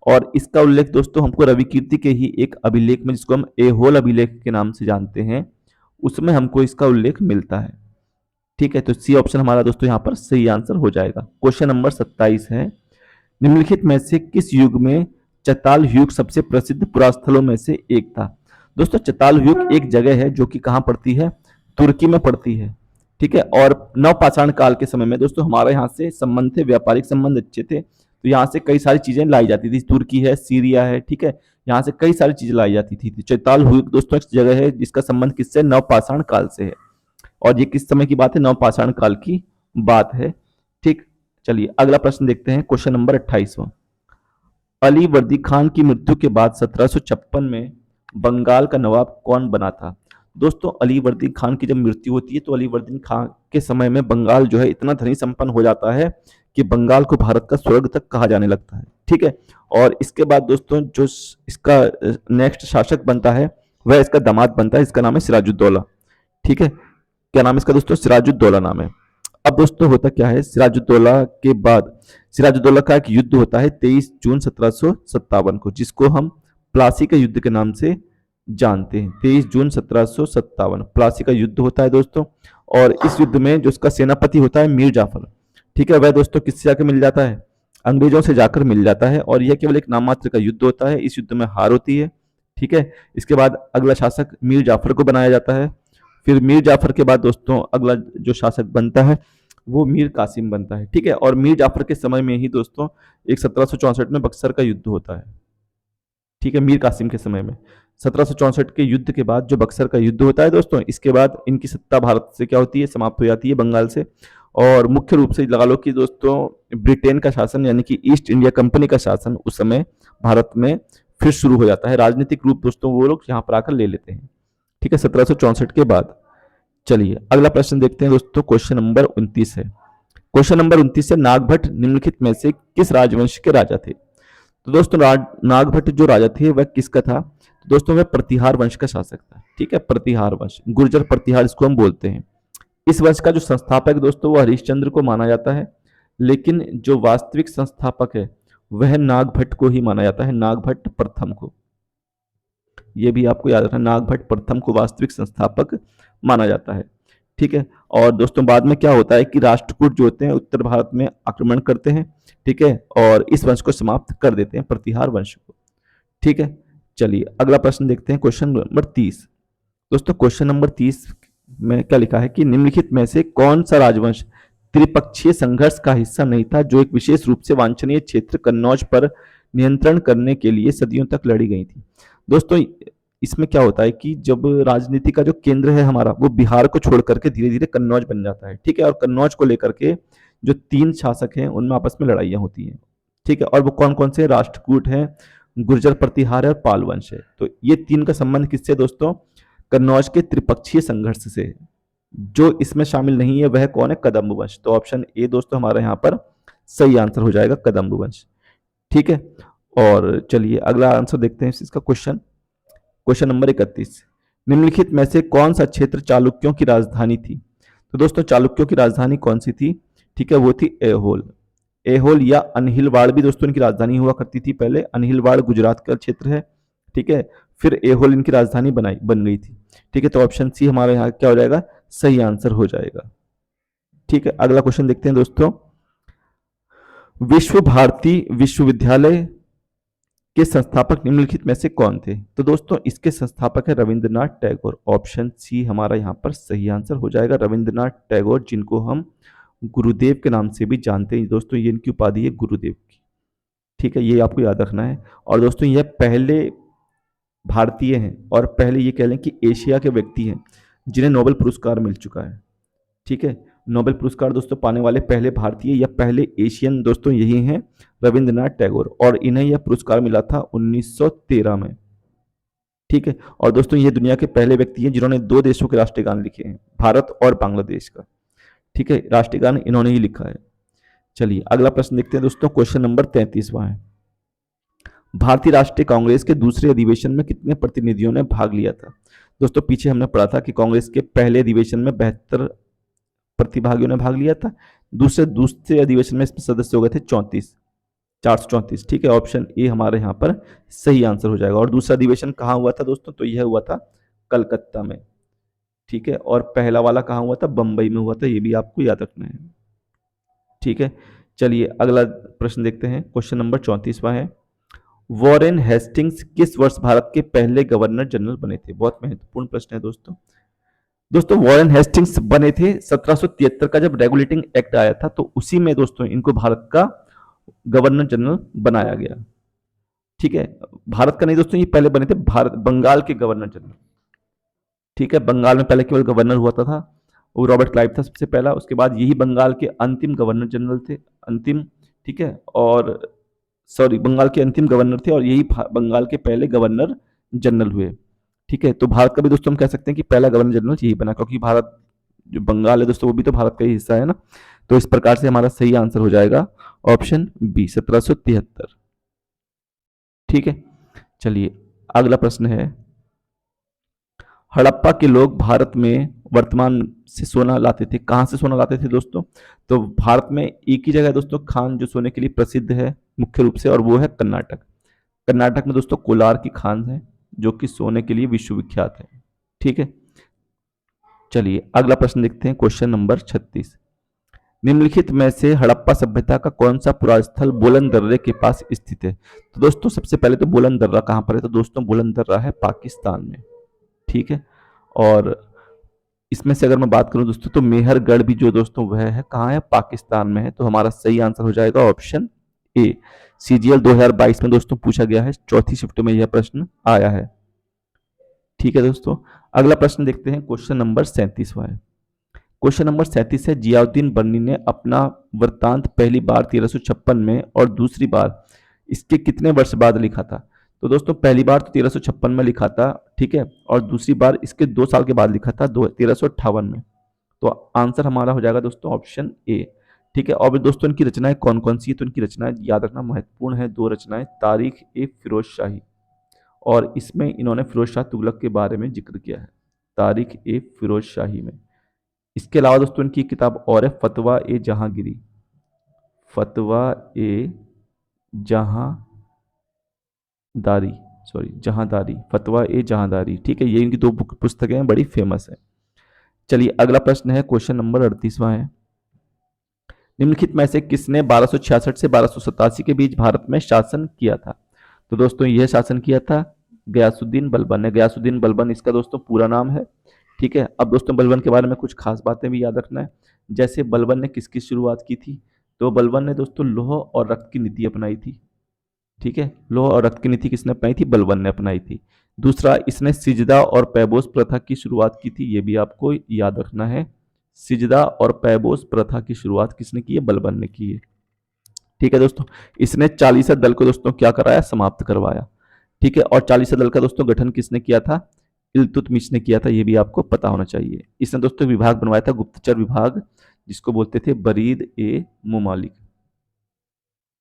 और इसका उल्लेख दोस्तों हमको रवि कीर्ति के ही एक अभिलेख में, जिसको हम एहोल अभिलेख के नाम से जानते हैं, उसमें हमको इसका उल्लेख मिलता है। ठीक है, तो सी ऑप्शन हमारा दोस्तों यहाँ पर सही आंसर हो जाएगा। क्वेश्चन नंबर 27 है, निम्नलिखित में से किस युग में चताल युग सबसे प्रसिद्ध पुरास्थलों में से एक था। दोस्तों चताल युग एक जगह है जो कि कहाँ पड़ती है, तुर्की में पड़ती है। ठीक है, और नवपाषाण काल के समय में दोस्तों हमारे यहाँ से संबंध थे, व्यापारिक संबंध अच्छे थे, तो यहाँ से कई सारी चीजें लाई जाती थी। तुर्की है, सीरिया है, ठीक है, यहाँ से कई सारी चीजें लाई जाती थी। चैताल युग दोस्तों एक जगह है जिसका संबंध किससे, नवपाषाण काल से है, और ये किस समय की बात है, नवपाषाण काल की बात है। ठीक, चलिए अगला प्रश्न देखते हैं। क्वेश्चन नंबर 28वां, अली वर्दी खान की मृत्यु के बाद 1756 में बंगाल का नवाब कौन बना था। दोस्तों अली वर्दी खान की जब मृत्यु होती है तो अली वर्दी खान के समय में बंगाल जो है इतना धनी संपन्न हो जाता है कि बंगाल को भारत का स्वर्ग तक कहा जाने लगता है। ठीक है, और इसके बाद दोस्तों जो इसका नेक्स्ट शासक बनता है वह इसका दामाद बनता है, इसका नाम है सिराजुद्दौला। ठीक है, क्या नाम है इसका दोस्तों, सिराजुद्दौला नाम है। अब दोस्तों होता क्या है, सिराजुद्दौला के बाद सिराजुद्दौला का एक युद्ध होता है 23 जून 1757 को, जिसको हम प्लासी के युद्ध के नाम से जानते हैं। 23 जून 1757 प्लासी का युद्ध होता है दोस्तों, और इस युद्ध में जो उसका सेनापति होता है मीर जाफर, ठीक है, वह दोस्तों किससे जाकर मिल जाता है, अंग्रेजों से जाकर मिल जाता है, और यह केवल एक नाम मात्र का युद्ध होता है। इस युद्ध में हार होती है। ठीक है, इसके बाद अगला शासक मीर जाफर को बनाया जाता है। फिर मीर जाफर के बाद दोस्तों अगला जो शासक बनता है वो मीर कासिम बनता है। ठीक है, और मीर जाफर के समय में ही दोस्तों एक 1764 में बक्सर का युद्ध होता है। ठीक है, मीर कासिम के समय में 1764 के युद्ध के बाद जो बक्सर का युद्ध होता है दोस्तों, इसके बाद इनकी सत्ता भारत से क्या होती है, समाप्त हो जाती है, बंगाल से। और मुख्य रूप से लगा लो कि दोस्तों ब्रिटेन का शासन यानी कि ईस्ट इंडिया कंपनी का शासन उस समय भारत में फिर शुरू हो जाता है। राजनीतिक रूप दोस्तों वो लोग यहाँ पर आकर ले लेते हैं। ठीक है, 1764 के बाद। चलिए अगला प्रश्न देखते हैं दोस्तों। क्वेश्चन नंबर 29 है। क्वेश्चन नंबर 29 है, नागभट्ट निम्नलिखित में से किस राजवंश के राजा थे। तो दोस्तों नागभट्ट जो राजा थे वह किसका था, तो दोस्तों वह प्रतिहार वंश का शासक था। ठीक है, प्रतिहार वंश, गुर्जर प्रतिहार इसको हम बोलते हैं। इस वंश का जो संस्थापक दोस्तों वो हरिश्चंद्र को माना जाता है, लेकिन जो वास्तविक संस्थापक है वह नागभट्ट को ही माना जाता है, नागभट्ट प्रथम को। यह भी आपको याद रखना, नागभट्ट प्रथम को वास्तविक संस्थापक माना जाता है। ठीक है, और दोस्तों बाद में क्या होता है कि राष्ट्रकूट जो होते हैं उत्तर भारत में आक्रमण करते हैं। ठीक है, और इस वंश को समाप्त कर देते हैं, प्रतिहार वंश को। ठीक है, चलिए अगला प्रश्न देखते हैं। क्वेश्चन नंबर 30 दोस्तों, क्वेश्चन नंबर 30 में क्या लिखा है कि निम्नलिखित में से कौन सा राजवंश त्रिपक्षीय संघर्ष का हिस्सा नहीं था, जो एक विशेष रूप से वांछनीय क्षेत्र कन्नौज पर नियंत्रण करने के लिए सदियों तक लड़ी गई थी। दोस्तों इसमें क्या होता है कि जब राजनीति का जो केंद्र है हमारा वो बिहार को छोड़ करके धीरे धीरे कन्नौज बन जाता है। ठीक है, और कन्नौज को लेकर के जो 3 शासक हैं उनमें आपस में लड़ाइयाँ होती हैं। ठीक है, और वो कौन-कौन से राष्ट्रकूट हैं, गुर्जर प्रतिहार है और पाल वंश है। तो ये 3 का संबंध किससे दोस्तों? कन्नौज के त्रिपक्षीय संघर्ष से है। जो इसमें शामिल नहीं है वह कौन है? कदम्ब वंश। तो ऑप्शन ए दोस्तों हमारा यहाँ पर सही आंसर हो जाएगा, कदम्ब वंश। ठीक है, और चलिए अगला आंसर देखते हैं इसका क्वेश्चन। क्वेश्चन नंबर 31, निम्नलिखित में से कौन सा क्षेत्र चालुक्यों की राजधानी थी? तो दोस्तों चालुक्यों की राजधानी कौन सी थी? ठीक है, वो थी एहोल। एहोल या अनहिलवाड़ भी दोस्तों इनकी राजधानी हुआ करती थी पहले। अनहिलवाड़ गुजरात का क्षेत्र है। ठीक है, फिर एहोल इनकी राजधानी बन गई थी। ठीक है, तो ऑप्शन सी हमारे यहाँ क्या हो जाएगा? सही आंसर हो जाएगा। ठीक है, अगला क्वेश्चन देखते हैं दोस्तों। विश्व भारती विश्वविद्यालय के संस्थापक निम्नलिखित में से कौन थे? तो दोस्तों इसके संस्थापक है रविंद्रनाथ टैगोर। ऑप्शन सी हमारा यहाँ पर सही आंसर हो जाएगा, रविंद्रनाथ टैगोर, जिनको हम गुरुदेव के नाम से भी जानते हैं दोस्तों। ये इनकी उपाधि है गुरुदेव की। ठीक है, ये आपको याद रखना है। और दोस्तों यह पहले भारतीय हैं और पहले ये कह लें कि एशिया के व्यक्ति हैं जिन्हें नोबेल पुरस्कार मिल चुका है। ठीक है, नोबेल पुरस्कार दोस्तों पाने वाले पहले भारतीय या पहले एशियन दोस्तों यही हैं, रविंद्रनाथ टैगोर, और इन्हें यह पुरस्कार मिला था 1913 में। ठीक है, और दोस्तों ये दुनिया के पहले व्यक्ति हैं जिन्होंने 2 देशों के राष्ट्रीय गान लिखे हैं, भारत और बांग्लादेश का। ठीक है, राष्ट्रीय गान इन्होंने ही लिखा है। चलिए अगला प्रश्न देखते हैं दोस्तों। क्वेश्चन नंबर 33वां है, भारतीय राष्ट्रीय कांग्रेस के दूसरे अधिवेशन में कितने प्रतिनिधियों ने भाग लिया था? दोस्तों पीछे हमने पढ़ा था कि कांग्रेस के पहले अधिवेशन में 72 प्रतिभागियों ने भाग लिया था। दूसरे दूसरे अधिवेशन में इसमें सदस्य हो गए थे 434। ठीक है, ऑप्शन ए हमारे यहाँ पर सही आंसर हो जाएगा। और दूसरा अधिवेशन कहाँ हुआ था दोस्तों? तो यह हुआ था कलकत्ता में। ठीक है, और पहला वाला कहाँ हुआ था? बंबई में हुआ था। ये भी आपको याद रखना है। ठीक है, चलिए अगला प्रश्न देखते हैं। क्वेश्चन नंबर 34वां है, वॉरेन हेस्टिंग्स किस वर्ष भारत के पहले गवर्नर जनरल बने थे? बहुत महत्वपूर्ण प्रश्न है दोस्तों। दोस्तों वॉरेन हेस्टिंग्स बने थे 1773 का, जब रेगुलेटिंग एक्ट आया था तो उसी में दोस्तों इनको भारत का गवर्नर जनरल बनाया गया। ठीक है, भारत का नहीं दोस्तों, ये पहले बने थे भारत बंगाल के गवर्नर जनरल। ठीक है, बंगाल में पहले केवल गवर्नर हुआ था वो रॉबर्ट क्लाइव था सबसे पहला। उसके बाद यही बंगाल के अंतिम गवर्नर जनरल थे, अंतिम। ठीक है, और सॉरी बंगाल के अंतिम गवर्नर थे और यही बंगाल के पहले गवर्नर जनरल हुए। ठीक है, तो भारत का भी दोस्तों हम कह सकते हैं कि पहला गवर्नर जनरल यही बना, क्योंकि भारत जो बंगाल है दोस्तों वो भी तो भारत का ही हिस्सा है ना। तो इस प्रकार से हमारा सही आंसर हो जाएगा ऑप्शन बी, 1773। ठीक है, चलिए अगला प्रश्न है, हड़प्पा के लोग भारत में वर्तमान से सोना लाते थे। कहाँ से सोना लाते थे दोस्तों? तो भारत में एक ही जगह दोस्तों खान जो सोने के लिए प्रसिद्ध है मुख्य रूप से, और वो है कर्नाटक। कर्नाटक में दोस्तों कोलार की खान है जो कि सोने के लिए विश्वविख्यात है। ठीक है, चलिए अगला प्रश्न देखते हैं। क्वेश्चन नंबर 36, निम्नलिखित में से हड़प्पा सभ्यता का कौन सा पुरा स्थल बोलन दर्रे के पास स्थित है? तो दोस्तों सबसे पहले तो बोलन दर्रा कहाँ पर है? तो दोस्तों बोलन दर्रा है पाकिस्तान में। ठीक है, और इसमें से अगर मैं बात करूं दोस्तों तो मेहरगढ़ भी जो दोस्तों वह है कहाँ है? पाकिस्तान में है। तो हमारा सही आंसर हो जाएगा ऑप्शन ए। सीजीएल 2022 में दोस्तों पूछा गया है, चौथी शिफ्ट में यह प्रश्न आया है। ठीक है दोस्तों, अगला प्रश्न देखते हैं। क्वेश्चन नंबर 37वां है। क्वेश्चन नंबर 37 है, जियाउद्दीन बर्नी ने अपना वृत्तांत पहली बार 1356 में और दूसरी बार इसके कितने वर्ष बाद लिखा था? तो दोस्तों पहली बार तो 1356 में लिखा था। ठीक है, और दूसरी बार इसके 2 साल के बाद लिखा था 1358 में। तो आंसर हमारा हो जाएगा दोस्तों ऑप्शन ए। ठीक है, और भी दोस्तों इनकी रचनाएं कौन कौन सी है? तो इनकी रचनाएं याद रखना महत्वपूर्ण है, 2 रचनाएं, तारीख ए फिरोज शाही, और इसमें इन्होंने फिरोज शाह तुगलक के बारे में जिक्र किया है, तारीख ए फिरोज शाही में। इसके अलावा दोस्तों इनकी किताब और है, फतवा ए जहांगीरी, फतवा ए जहांदारी, जहांदारी, फतवा ए जहांदारी। ठीक है, ये इनकी 2 पुस्तकें हैं, बड़ी फेमस है। चलिए अगला प्रश्न है, क्वेश्चन नंबर 38वां है, निम्नलिखित में से किसने 1266 से 1287 के बीच भारत में शासन किया था? तो दोस्तों यह शासन किया था गयासुद्दीन बलबन ने। गयासुद्दीन बलबन इसका दोस्तों पूरा नाम है। ठीक है, अब दोस्तों बलबन के बारे में कुछ खास बातें भी याद रखना है। जैसे बलबन ने किसकी शुरुआत की थी? तो बलबन ने दोस्तों लौह और रक्त की नीति अपनाई थी। ठीक है, लौह और रक्त की नीति किसने अपनाई थी? बलबन ने अपनाई थी। दूसरा, इसने सिजदा और पैबोस प्रथा की शुरुआत की थी, ये भी आपको याद रखना है, सिजदा और पैबोस प्रथा की शुरुआत किसने की है? बलबन ने की है। ठीक है दोस्तों, इसने 40 दल को दोस्तों क्या कराया? समाप्त करवाया। ठीक है, और 40 दल का दोस्तों गठन किसने किया था? इल्तुतमिश ने किया था, ये भी आपको पता होना चाहिए। इसने दोस्तों विभाग बनवाया था, गुप्तचर विभाग, जिसको बोलते थे बरीद ए मुमालिक।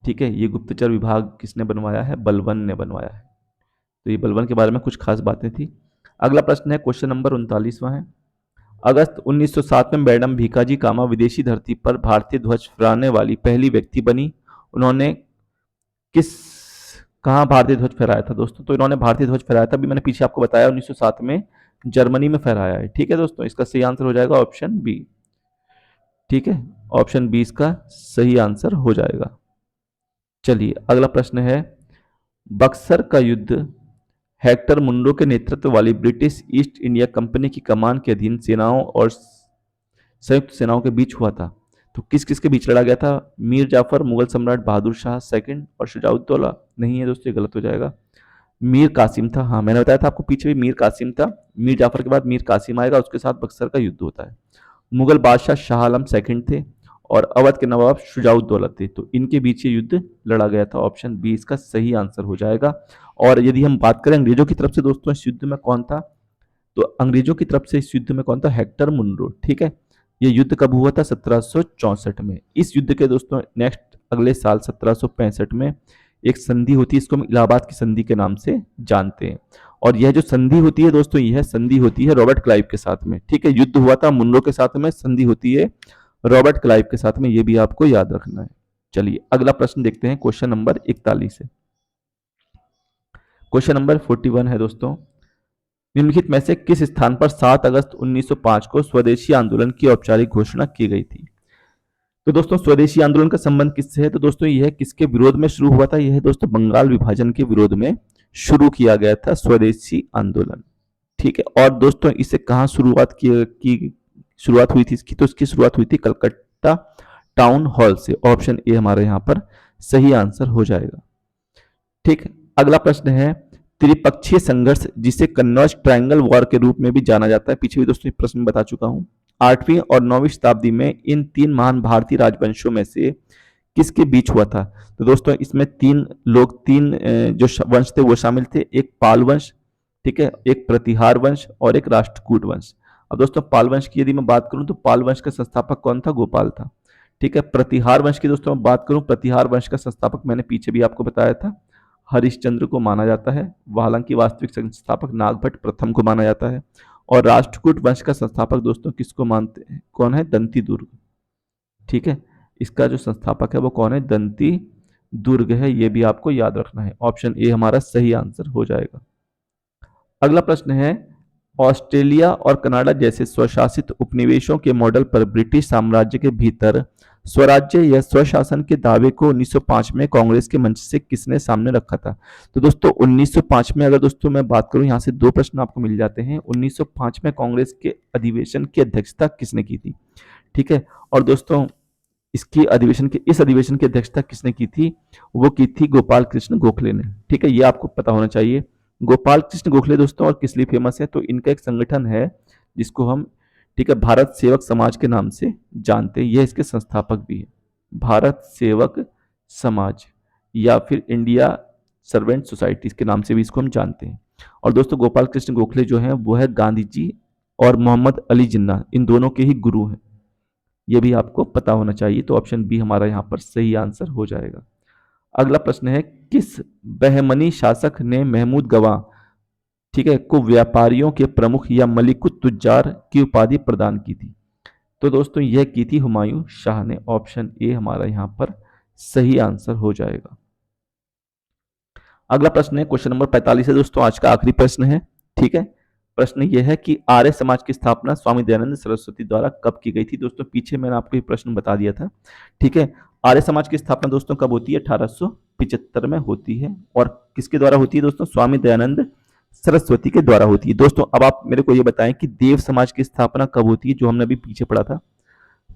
ठीक है, ये गुप्तचर विभाग किसने बनवाया है? बलबन ने बनवाया है। तो ये बलबन के बारे में कुछ खास बातें थी। अगला प्रश्न है, क्वेश्चन नंबर 39वां है। अगस्त 1907 में मैडम भीकाजी कामा विदेशी धरती पर भारतीय ध्वज फहराने वाली पहली व्यक्ति बनी। उन्होंने किस कहाँ भारतीय ध्वज फहराया था दोस्तों? तो इन्होंने भारतीय ध्वज फहराया था, अभी मैंने पीछे आपको बताया 1907 में जर्मनी में फहराया है। ठीक है दोस्तों, इसका सही आंसर हो जाएगा ऑप्शन बी। ठीक है, ऑप्शन बी इसका सही आंसर हो जाएगा। चलिए अगला प्रश्न है, बक्सर का युद्ध हेक्टर मुंडो के नेतृत्व वाली ब्रिटिश ईस्ट इंडिया कंपनी की कमान के अधीन सेनाओं और संयुक्त सेनाओं के बीच हुआ था। तो किस किस के बीच लड़ा गया था? मीर जाफर, मुगल सम्राट बहादुर शाह सेकंड और शुजाउद्दौला? नहीं है दोस्तों, ये गलत हो जाएगा। मीर कासिम था। हाँ, मैंने बताया था आपको पीछे भी, मीर कासिम था। मीर जाफर के बाद मीर कासिम आएगा, उसके साथ बक्सर का युद्ध होता है। मुगल बादशाह शाह आलम सेकंड थे और अवध के नवाब शुजाउद्दौला थे। तो इनके बीच ये युद्ध लड़ा गया था। ऑप्शन बी इसका सही आंसर हो जाएगा। और यदि हम बात करें अंग्रेजों की तरफ से दोस्तों इस युद्ध में कौन था, तो अंग्रेजों की तरफ से इस युद्ध में कौन था? Hector Munro. ठीक है, ये युद्ध कब हुआ था? 1764 में। इस युद्ध के दोस्तों नेक्स्ट अगले साल 1765 में एक संधि होती है, इसको हम इलाहाबाद की संधि के नाम से जानते हैं। और यह जो संधि होती है दोस्तों, यह संधि होती है रॉबर्ट क्लाइव के साथ में। ठीक है, युद्ध हुआ था मुनरो के साथ में, संधि होती है रॉबर्ट क्लाइव के साथ में, ये भी आपको याद रखना है। चलिए अगला प्रश्न देखते हैं, क्वेश्चन नंबर 41 है। क्वेश्चन नंबर 41 है दोस्तों, निम्नलिखित में से किस स्थान पर 7 अगस्त 1905 को स्वदेशी आंदोलन की औपचारिक घोषणा की गई थी? तो दोस्तों स्वदेशी आंदोलन का संबंध किससे है? तो दोस्तों यह किसके विरोध में शुरू हुआ था? यह दोस्तों बंगाल विभाजन के विरोध में शुरू किया गया था स्वदेशी आंदोलन। ठीक है, और दोस्तों इसे कहाँ शुरुआत हुई थी इसकी? तो इसकी शुरुआत हुई थी कलकत्ता टाउन हॉल से। ऑप्शन ए हमारे यहाँ पर सही आंसर हो जाएगा। ठीक, अगला प्रश्न है, त्रिपक्षीय संघर्ष जिसे कन्नौज ट्रायंगल वॉर के रूप में भी जाना जाता है, पीछे भी दोस्तों प्रश्न बता चुका हूं। 8वीं और 9वीं शताब्दी में इन 3 महान भारतीय राजवंशों में से किसके बीच हुआ था? तो दोस्तों इसमें 3 जो वंश थे वो शामिल थे, एक पाल वंश, ठीक है, एक प्रतिहार वंश और एक राष्ट्रकूट वंश। अब दोस्तों पाल वंश की यदि मैं बात करूं तो पाल वंश का संस्थापक कौन था? गोपाल था। ठीक है, प्रतिहार वंश की दोस्तों मैं बात करूं, प्रतिहार वंश का संस्थापक मैंने पीछे भी आपको बताया था हरिश्चंद्र को माना जाता है, हालांकि वास्तविक संस्थापक नागभट्ट प्रथम को माना जाता है। और राष्ट्रकूट वंश का संस्थापक दोस्तों किसको मानते हैं? कौन है? दंती दुर्ग। ठीक है, इसका जो संस्थापक है वो कौन है? दंती दुर्ग है, ये भी आपको याद रखना है। ऑप्शन ए हमारा सही आंसर हो जाएगा। अगला प्रश्न है, ऑस्ट्रेलिया और कनाडा जैसे स्वशासित उपनिवेशों के मॉडल पर ब्रिटिश साम्राज्य के भीतर स्वराज्य या स्वशासन के दावे को 1905 में कांग्रेस के मंच से किसने सामने रखा था? तो दोस्तों 1905 में अगर दोस्तों मैं बात करूं, यहां से 2 प्रश्न आपको मिल जाते हैं। 1905 में कांग्रेस के अधिवेशन की अध्यक्षता किसने की थी? ठीक है, और दोस्तों इस अधिवेशन की अध्यक्षता किसने की थी? वो की थी गोपाल कृष्ण गोखले ने। ठीक है, ये आपको पता होना चाहिए। गोपाल कृष्ण गोखले दोस्तों और किस लिए फेमस है? तो इनका एक संगठन है जिसको हम, ठीक है, भारत सेवक समाज के नाम से जानते हैं। यह इसके संस्थापक भी है, भारत सेवक समाज या फिर इंडिया सर्वेंट सोसाइटी के नाम से भी इसको हम जानते हैं। और दोस्तों गोपाल कृष्ण गोखले जो है वो है गांधी जी और मोहम्मद अली जिन्ना, इन दोनों के ही गुरु हैं। ये भी आपको पता होना चाहिए। तो ऑप्शन बी हमारा यहाँ पर सही आंसर हो जाएगा। अगला प्रश्न है, किस बहमनी शासक ने महमूद गवाह, ठीक है, को व्यापारियों के प्रमुख या मलिकुत तुज्जार की उपाधि प्रदान की थी? तो दोस्तों यह की थी हुमायूं शाह ने। ऑप्शन ए हमारा यहां पर सही आंसर हो जाएगा। अगला प्रश्न है, क्वेश्चन नंबर 45 है दोस्तों, आज का आखिरी प्रश्न है। ठीक है, प्रश्न यह है कि आर्य समाज की स्थापना स्वामी दयानंद सरस्वती द्वारा कब की गई थी? दोस्तों पीछे मैंने आपको ये प्रश्न बता दिया था। ठीक है, आर्य समाज की स्थापना दोस्तों कब होती है? 1875 में होती है। और किसके द्वारा होती है दोस्तों? स्वामी दयानंद सरस्वती के द्वारा होती है। दोस्तों अब आप मेरे को ये बताएं कि देव समाज की स्थापना कब होती है, जो हमने अभी पीछे पढ़ा था?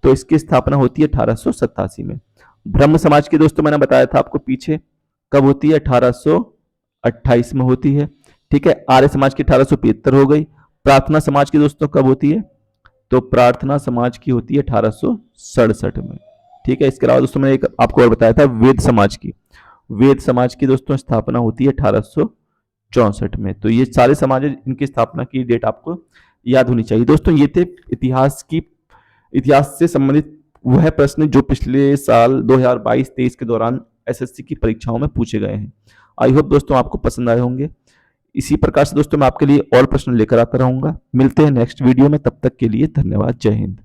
तो इसकी स्थापना होती है 1887 में। ब्रह्म समाज की दोस्तों मैंने बताया था आपको पीछे, कब होती है? 1828 में होती है। ठीक है, आर्य समाज की 1875 हो गई। प्रार्थना समाज की दोस्तों कब होती है? तो प्रार्थना समाज की होती है 1867 में। ठीक है, इसके अलावा दोस्तों मैंने एक आपको और बताया था वेद समाज की। वेद समाज की दोस्तों स्थापना होती है 1864 में। तो ये सारे समाज इनकी स्थापना की डेट आपको याद होनी चाहिए। दोस्तों ये थे इतिहास से संबंधित वह प्रश्न जो पिछले साल 2022-23 के दौरान एसएससी की परीक्षाओं में पूछे गए हैं। आई होप दोस्तों आपको पसंद आए होंगे। इसी प्रकार से दोस्तों मैं आपके लिए और प्रश्न लेकर आता रहूंगा। मिलते हैं नेक्स्ट वीडियो में, तब तक के लिए धन्यवाद। जय हिंद।